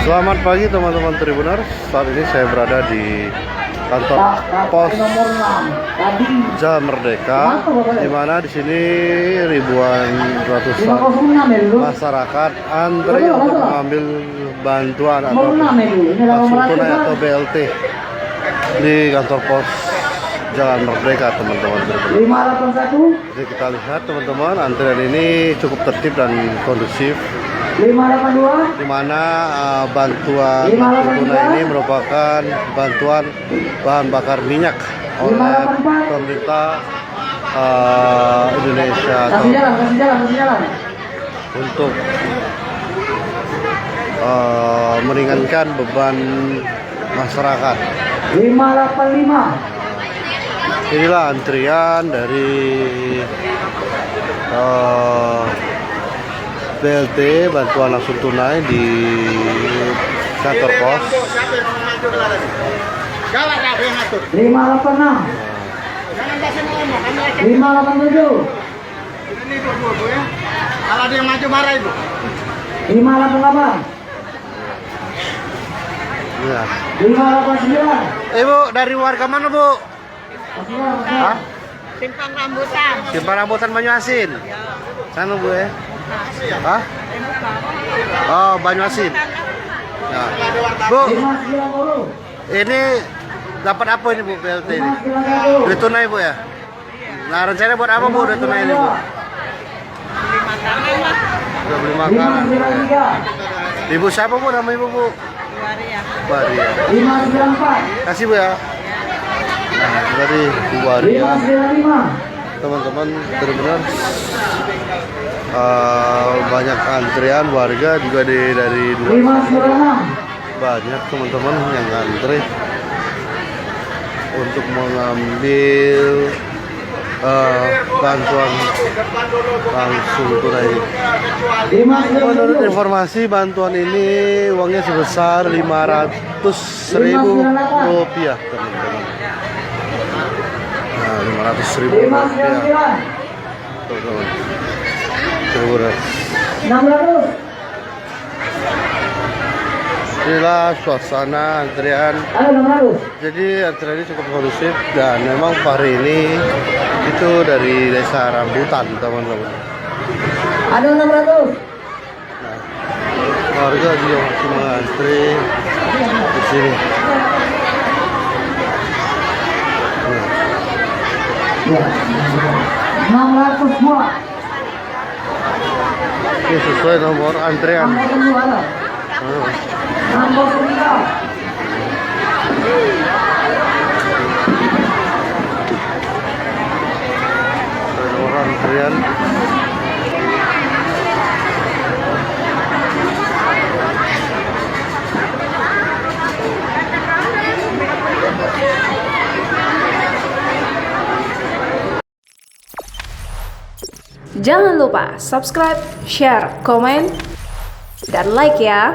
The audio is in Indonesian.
Selamat pagi teman-teman Tribuners. Saat ini saya berada di kantor pos Jalan Merdeka, di mana di sini ratusan masyarakat antri untuk mengambil bantuan atau langsung tunai atau BLT di kantor pos Jalan Merdeka, teman-teman Tribuners. Jadi kita lihat teman-teman, antrian ini cukup tertib dan kondusif. 582 di mana bantuan tunai ini merupakan bantuan bahan bakar minyak oleh pemerintah Indonesia kasih jalan. untuk meringankan beban masyarakat. 585 Inilah antrian dari BLT, bantuan langsung tunai di kantor pos. 586 587 Kalau ada yang maju marah ibu. 588 Ya. 589 Ibu dari warga mana, Bu? Hah? Simpang rambutan. Simpang Rambutan Banyuasin. Sana, Bu ya. Hah? Oh, Banyuasin. Ya. Bu, 590 ini dapat apa ini, Bu, BLT ini? Duit tunai, Bu ya? Nah, rencana buat apa, Bu, duit tunai ini, Bu? Udah beli makanan, Bu, ya. Ibu siapa, Bu, nama Ibu, Bu? Waria. 594 Kasih, Bu ya. Nah, tadi Bu Waria. 595 Teman-teman benar-benar banyak antrian warga juga dari luar 596 banyak teman-teman yang antri untuk mengambil bantuan langsung tunai. Menurut 597 informasi, bantuan ini uangnya sebesar 500.000 rupiah, teman-teman. Nah, 500.000 rupiah, 599 teman-teman. Tribuners. 600 Inilah suasana antrian. ada 600 Jadi antrian ini cukup kondusif dan memang hari ini itu dari desa Rambutan, teman-teman. ada 600 Warga juga masih mengantri di sini. Nah, 600 semua ini sesuai nomor antrian. 600 ada Nah, 603 sesuai nomor antrian. Jangan lupa subscribe, share, komen, dan like ya.